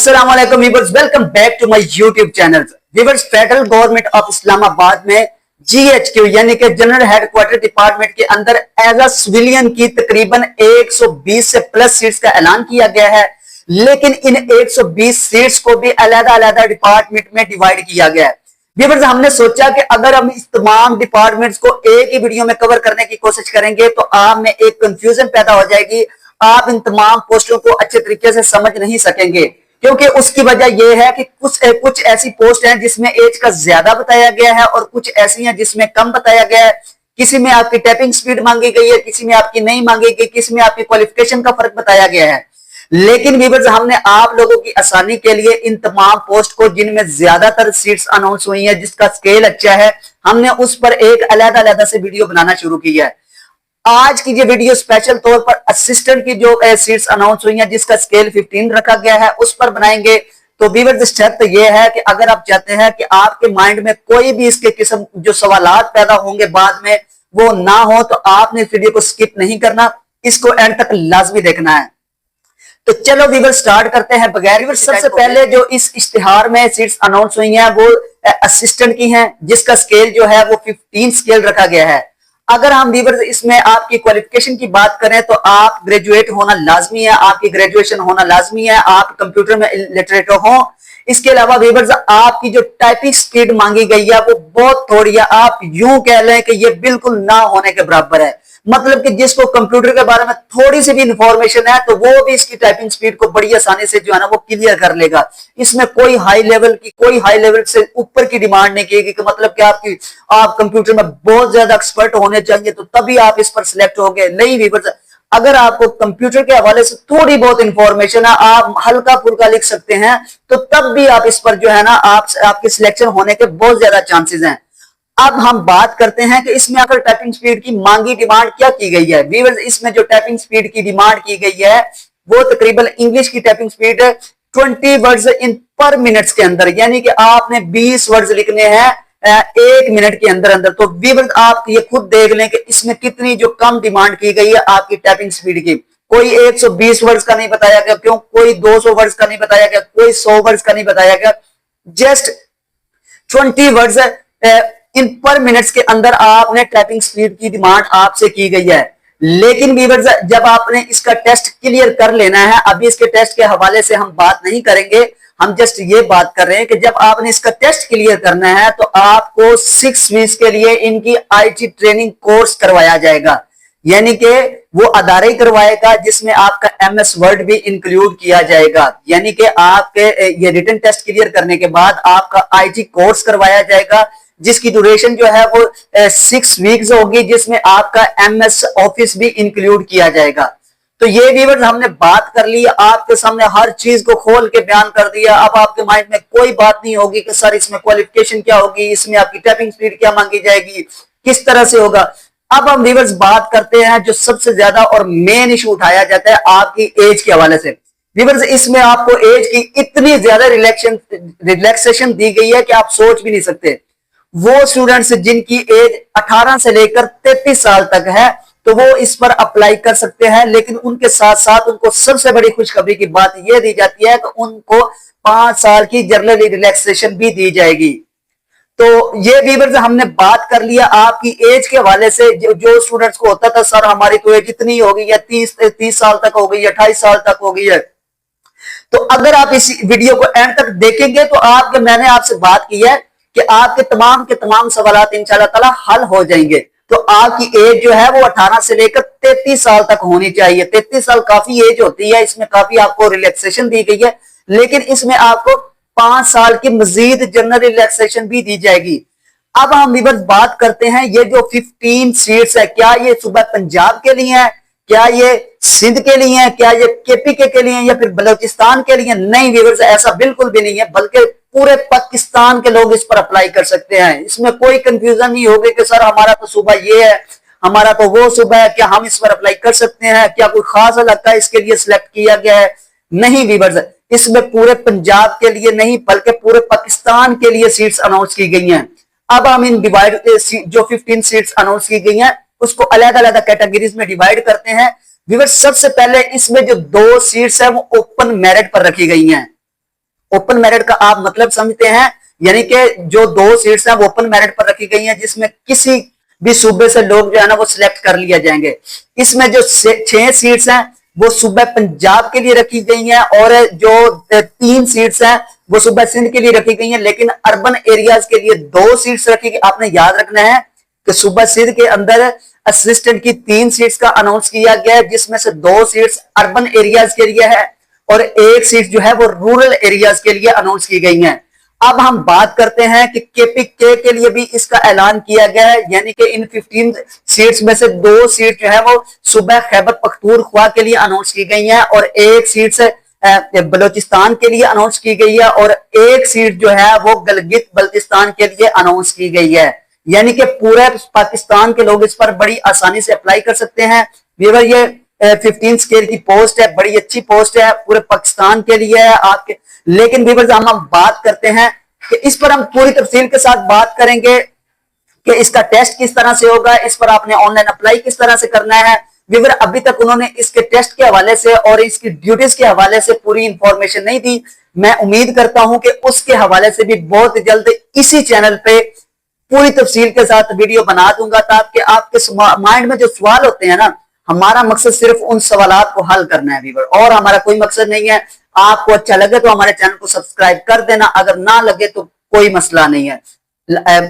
अस्सलाम वालेकुम viewers, welcome back to my YouTube channel. Viewers, federal government of Islamabad में GHQ यानी कि जनरल हेडक्वार्टर डिपार्टमेंट के अंदर एज अ सिविलियन की तकरीबन 120 से प्लस सीट्स का ऐलान किया गया है। लेकिन इन 120 सीट्स को भी अलग-अलग डिपार्टमेंट में डिवाइड किया गया है। व्यूअर्स, हमने सोचा कि अगर हम इस तमाम डिपार्टमेंट्स को एक ही वीडियो में कवर करने की कोशिश करेंगे तो आप में एक कंफ्यूजन पैदा हो जाएगी। आप इन तमाम पोस्टों को अच्छे तरीके से समझ नहीं सकेंगे, क्योंकि उसकी वजह यह है कि कुछ ऐसी पोस्ट हैं जिसमें एज का ज्यादा बताया गया है और कुछ ऐसी हैं जिसमें कम बताया गया है। किसी में आपकी टाइपिंग स्पीड मांगी गई है, किसी में आपकी नहीं मांगी गई, किसी में आपकी क्वालिफिकेशन का फर्क बताया गया है। लेकिन व्यूअर्स, हमने आप लोगों की आसानी के लिए इन तमाम पोस्ट को जिनमें ज्यादातर सीट्स अनाउंस हुई हैं, जिसका स्केल अच्छा है, हमने उस पर एक अलग-अलग से वीडियो बनाना शुरू किया है। आज की ये वीडियो स्पेशल तौर पर असिस्टेंट की जो सीट्स अनाउंस हुई हैं, जिसका स्केल 15 रखा गया है, उस पर बनाएंगे। तो व्यूअर्स, शर्त यह है कि अगर आप चाहते हैं कि आपके माइंड में कोई भी इसके किस्म जो सवालात पैदा होंगे बाद में वो ना हो, तो आपने इस वीडियो को स्किप नहीं करना, इसको एंड तक लाजमी देखना है। तो चलो व्यूअर्स, स्टार्ट करते हैं बगैर। व्यूअर्स, सबसे पहले जो इस इश्तिहार में सीट्स अनाउंस हुई हैं वो असिस्टेंट की हैं, जिसका स्केल जो है वो 15 स्केल रखा गया है। अगर हम व्यूअर्स इसमें आपकी क्वालिफिकेशन की बात करें तो आप ग्रेजुएट होना लाजमी है, आपकी ग्रेजुएशन होना लाजमी है, आप कंप्यूटर में लिटरेट हो। इसके अलावा व्यूअर्स, आपकी जो टाइपिंग स्पीड मांगी गई है वो बहुत थोड़ी है। आप यूं कह लें कि ये बिल्कुल ना होने के बराबर है। मतलब कि जिसको कंप्यूटर के बारे में थोड़ी सी भी इंफॉर्मेशन है तो वो भी इसकी टाइपिंग स्पीड को बड़ी आसानी से जो है ना वो क्लियर कर लेगा। इसमें कोई हाई लेवल से ऊपर की डिमांड नहीं की गई कि मतलब कि आप कंप्यूटर में बहुत ज्यादा एक्सपर्ट होने चाहिए तो तभी आप इस पर सिलेक्ट हो गए। नहीं व्यूअर्स, अगर आपको कंप्यूटर के हवाले से थोड़ी बहुत इंफॉर्मेशन है, आप हल्का फुल्का लिख सकते हैं, तो तब भी आप इस पर जो है ना आपके सिलेक्शन होने के बहुत ज्यादा चांसेस हैं। अब हम बात करते हैं कि इसमें अगर टाइपिंग स्पीड की मांगी डिमांड क्या की गई है। व्यूअर्स, इसमें जो टाइपिंग स्पीड की डिमांड की गई है वो तकरीबन इंग्लिश की टाइपिंग स्पीड 20 वर्ड्स इन पर मिनट्स के अंदर, यानी कि आपने 20 वर्ड्स लिखने हैं 1 मिनट के अंदर अंदर। तो व्यूअर्स, आप ये खुद देख लें कि इसमें कितनी जो कम डिमांड की गई है आपकी टाइपिंग स्पीड की। कोई 120 वर्ड्स का नहीं बताया गया, क्यों कोई 200 वर्ड्स का नहीं बताया गया, कोई 100 वर्ड्स का नहीं बताया गया। जस्ट 20 वर्ड्स इन पर मिनट्स के अंदर आपने टाइपिंग स्पीड की डिमांड आपसे की गई है। लेकिन व्यूअर्स, जब आपने इसका टेस्ट क्लियर कर लेना है, अभी इसके टेस्ट के हवाले से हम बात नहीं करेंगे, हम जस्ट ये बात कर रहे हैं कि जब आपने इसका टेस्ट क्लियर करना है तो आपको 6 वीक्स के लिए इनकी आईटी ट्रेनिंग कोर्स करवाया जाएगा। यानी कि वो अदारे करवाएगा जिसमें आपका एमएस वर्ड भी इंक्लूड किया जाएगा। यानी कि आपके ये रिटन टेस्ट क्लियर करने के बाद आपका आईटी कोर्स करवाया जाएगा, जिसकी ड्यूरेशन जो है वो 6 वीक्स होगी, जिसमें आपका एमएस ऑफिस भी इंक्लूड किया जाएगा। तो ये व्यूअर्स, हमने बात कर ली, आपके सामने हर चीज को खोल के बयान कर दिया। अब आपके माइंड में कोई बात नहीं होगी कि सर इसमें क्वालिफिकेशन क्या होगी, इसमें आपकी टाइपिंग स्पीड क्या मांगी जाएगी, किस तरह से होगा। अब हम व्यूअर्स बात करते हैं जो सबसे ज्यादा और मेन इशू उठाया जाता है आपकी एज के हवाले से। व्यूअर्स, इसमें आपको एज की इतनी ज्यादा रिलैक्सेशन दी गई है कि आप सोच भी नहीं सकते। वो स्टूडेंट्स जिनकी एज 18 से लेकर 33 साल तक है तो वो इस पर अप्लाई कर सकते हैं। लेकिन उनके साथ साथ उनको सबसे बड़ी खुशखबरी की बात यह दी जाती है कि उनको 5 साल की जर्नल रिलैक्सेशन भी दी जाएगी। तो ये व्यूअर्स, हमने बात कर लिया आपकी एज के हवाले से। जो स्टूडेंट्स को होता था सर हमारी तो एज इतनी हो गई है, 30 साल तक हो गई है, 28 साल तक हो गई है, तो अगर आप इस वीडियो को एंड तक देखेंगे तो मैंने आपसे बात की है कि आपके तमाम के तमाम सवालात इंशाल्लाह ताला हल हो जाएंगे। तो आपकी एज जो है वो 18 से लेकर 33 साल तक होनी चाहिए। 33 साल काफी एज होती है, इसमें काफी आपको रिलैक्सेशन दी गई है, लेकिन इसमें आपको 5 साल की मजीद जनरल रिलैक्सेशन भी दी जाएगी। अब हम व्यूअर्स बात करते हैं ये जो 15 सीट्स है, क्या ये सुबह पंजाब के लिए है, क्या ये सिंध के लिए है, क्या ये केपीके के लिए है, या फिर बलूचिस्तान के लिए? नहीं व्यूअर्स, ऐसा बिल्कुल भी नहीं है, बल्कि पूरे पाकिस्तान के लोग इस पर अप्लाई कर सकते हैं। इसमें कोई कंफ्यूजन नहीं होगी कि सर हमारा तो सुबह ये है, हमारा तो वो सुबह है, क्या हम इस पर अप्लाई कर सकते हैं, क्या कोई खास इलाका इसके लिए सिलेक्ट किया गया है? नहीं व्यूअर्स, इसमें पूरे पंजाब के लिए नहीं बल्कि पूरे पाकिस्तान के लिए सीट्स अनाउंस की गई हैं। अब हम इन डिवाइड जो 15 सीट्स अनाउंस की गई हैं उसको अलग अलग कैटेगरीज में डिवाइड करते हैं। व्यूअर्स, सबसे पहले इसमें जो 2 सीट्स है वो ओपन मेरिट पर रखी गई हैं। ओपन मेरिट का आप मतलब समझते हैं, यानी कि जो 2 सीट्स हैं वो ओपन मेरिट पर रखी गई हैं, जिसमें किसी भी सूबे से लोग जो है ना वो सिलेक्ट कर लिया जाएंगे। इसमें जो 6 सीट्स हैं वो सूबा पंजाब के लिए रखी गई हैं, और जो 3 सीट्स हैं वो सूबा सिंध के लिए रखी गई हैं। लेकिन अर्बन एरियाज के लिए 2 सीट्स रखी गई। आपने याद रखना है कि सूबा सिंध के अंदर असिस्टेंट की 3 सीट्स का अनाउंस किया गया है, जिसमें से 2 सीट्स अर्बन एरियाज के लिए है और 1 सीट जो है वो रूरल एरियाज के लिए अनाउंस की गई है। अब हम बात करते हैं कि केपीके के लिए भी इसका ऐलान किया गया है, यानी कि इन 15 सीट्स में से 2 सीट जो है वो सूबा खैबर पख्तूनख्वा के लिए अनाउंस की गई है, और 1 सीट से बलोचिस्तान के लिए अनाउंस की गई है, और 1 सीट जो है वो गिलगित बल्तिस्तान के लिए अनाउंस की गई है। यानी कि पूरे पाकिस्तान के लोग इस पर बड़ी आसानी से अप्लाई कर सकते हैं। व्यूअर, ये 15 स्केल की पोस्ट है, बड़ी अच्छी पोस्ट है, पूरे पाकिस्तान के लिए है आपके। लेकिन व्यूअर्स, हम बात करते हैं कि इस पर हम पूरी तफसील के साथ बात करेंगे कि इसका टेस्ट किस तरह से होगा, इस पर आपने ऑनलाइन अप्लाई किस तरह से करना है। व्यूअर, अभी तक उन्होंने इसके टेस्ट के हवाले से और इसकी ड्यूटीज के हवाले से पूरी इंफॉर्मेशन नहीं दी। मैं उम्मीद करता हूं कि उसके हवाले से भी बहुत जल्द इसी चैनल पे पूरी तफसील के साथ वीडियो बना दूंगा, ताकि आपके माइंड में जो सवाल होते हैं ना, हमारा मकसद सिर्फ उन सवालात को हल करना है व्यूअर, और हमारा कोई मकसद नहीं है। आपको अच्छा लगे तो हमारे चैनल को सब्सक्राइब कर देना, अगर ना लगे तो कोई मसला नहीं है।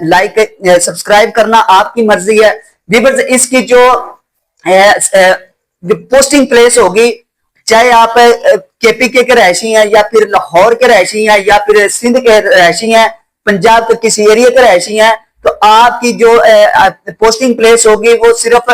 लाइक सब्सक्राइब करना आपकी मर्जी है व्यूअर्स। इसकी जो पोस्टिंग प्लेस होगी, चाहे आप केपीके के रहायशी हैं या फिर लाहौर के रहायशी हैं या फिर सिंध के रहायशी हैं, पंजाब के किसी एरिया के रहायशी हैं, तो आपकी जो पोस्टिंग प्लेस होगी वो सिर्फ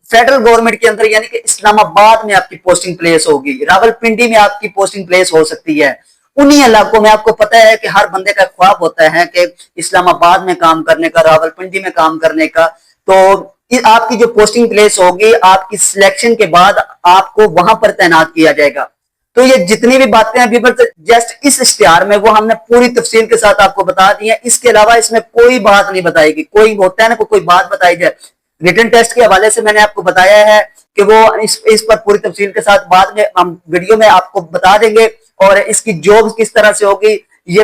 फेडरल गवर्नमेंट के अंदर, यानी कि इस्लामाबाद में आपकी पोस्टिंग प्लेस होगी। रावलपिंडी में आपकी पोस्टिंग प्लेस हो सकती है। उन्हीं इलाकों में आपको पता है कि हर बंदे का ख्वाब होता है कि इस्लामाबाद में काम करने का, रावलपिंडी में काम करने का। तो आपकी जो पोस्टिंग प्लेस होगी, आपकी सिलेक्शन के बाद आपको वहां पर तैनात किया जाएगा। तो ये जितनी भी बातें हैं व्यूअर्स, जस्ट इस इश्तिहार में वो हमने पूरी तफसील के साथ आपको बता दी है। इसके अलावा इसमें कोई बात नहीं बताएगी। कोई होता है ना, कोई बात बताई जाए। रिटन टेस्ट के हवाले से मैंने आपको बताया है कि वो इस पर पूरी तफसील के साथ बाद में हम वीडियो में आपको बता देंगे, और इसकी जॉब किस तरह से होगी, ये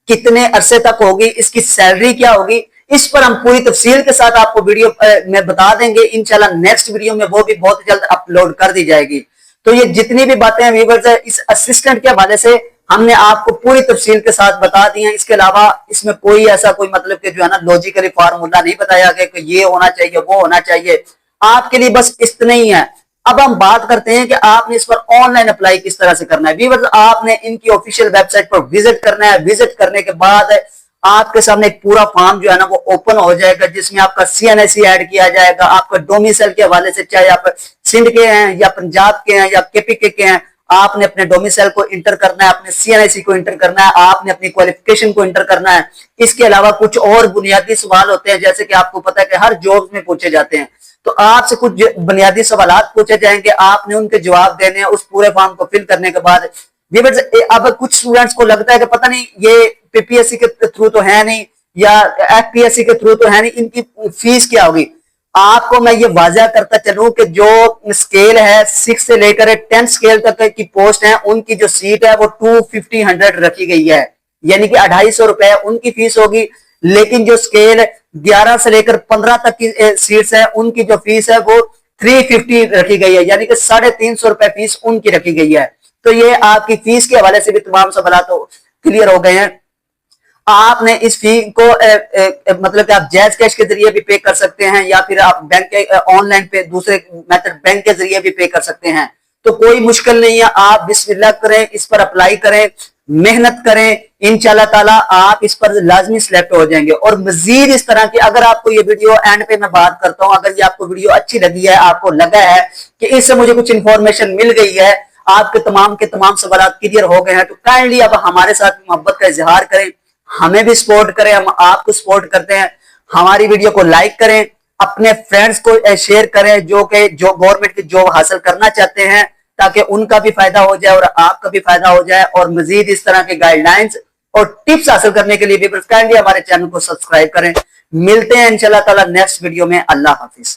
कितने अरसे तक होगी, इसकी सैलरी क्या होगी, इस पर हम पूरी तफसील के साथ आपको वीडियो में बता देंगे। इंशाल्लाह नेक्स्ट वीडियो में वो भी बहुत जल्द अपलोड कर दी जाएगी। तो ये जितनी भी बातें हैं व्यूअर्स, इस असिस्टेंट के हवाले से हमने आपको पूरी तफसील के साथ बता दी है। इसके अलावा इसमें कोई ऐसा कोई मतलब कि जो है ना लॉजिकली फार्मूला नहीं बताया गया कि ये होना चाहिए वो होना चाहिए। आपके लिए बस इतना ही है। अब हम बात करते हैं कि आपने इस पर ऑनलाइन अप्लाई किस तरह से करना है। व्यूअर्स, आपने इनकी ऑफिशियल वेबसाइट पर विजिट करना है। विजिट करने के बाद आपके सामने एक पूरा फॉर्म जो है ना वो ओपन हो जाएगा, जिसमें आपका CNSE ऐड किया जाएगा। आपका डोमिसाइल के हवाले से, चाहे आप सिंध के हैं या पंजाब के हैं या केपीके के हैं, आपने अपने डोमिसाइल को इंटर करना है, अपने CNSE को इंटर करना है, आपने अपनी क्वालिफिकेशन को इंटर करना है। इसके अलावा कुछ और बुनियादी सवाल होते हैं, जैसे कि आपको पता है कि हर जॉब में पूछे जाते हैं, तो आपसे कुछ बुनियादी सवाल पूछे जाएंगे, आपने उनके जवाब देने हैं। उस पूरे फॉर्म को फिल करने के बाद अब कुछ स्टूडेंट्स को लगता है कि पता नहीं ये PPSC के थ्रू तो है नहीं या FPSC के थ्रू तो है नहीं, इनकी फीस क्या होगी। आपको मैं ये वाजह करता चलूं कि जो स्केल है 6 से लेकर 10 स्केल तक की पोस्ट है, उनकी जो सीट है वो 250 रखी गई है, यानी कि 250 रुपए उनकी फीस होगी। लेकिन जो स्केल 11 से लेकर 15 तक की सीट्स है, उनकी जो फीस है वो 350 रखी गई है, यानी कि 350 रुपए फीस उनकी रखी गई है। तो ये आपकी फीस के हवाले से भी तमाम सवाल तो क्लियर हो गए हैं। आपने इस फी को मतलब कि आप जैज कैश के जरिए भी पे कर सकते हैं, या फिर आप बैंक के ऑनलाइन पे दूसरे मेथड बैंक के जरिए भी पे कर सकते हैं। तो कोई मुश्किल नहीं है, आप बिस्मिल्लाह करें, इस पर अप्लाई करें, मेहनत करें, इंशाल्लाह ताला आप इस पर लाजमी सिलेक्ट हो जाएंगे। और मजीद इस तरह की अगर आपको ये वीडियो एंड पे मैं बात करता हूं, अगर ये आपको वीडियो अच्छी लगी है, आपको लगा है कि इससे मुझे कुछ इंफॉर्मेशन मिल गई है, आपके तमाम के तमाम सवाल क्लियर हो गए हैं, तो काइंडली अब हमारे साथ मोहब्बत का इजहार करें, हमें भी सपोर्ट करें, हम आपको सपोर्ट करते हैं। हमारी वीडियो को लाइक करें, अपने फ्रेंड्स को शेयर करें जो गवर्नमेंट की जॉब हासिल करना चाहते हैं, ताकि उनका भी फायदा हो जाए और आपका भी फायदा हो जाए। और मजीद इस तरह के गाइडलाइंस और टिप्स हासिल करने के लिए भी काइंडली हमारे चैनल को सब्सक्राइब करें। मिलते हैं इंशाल्लाह ताला नेक्स्ट वीडियो में। अल्लाह हाफिज।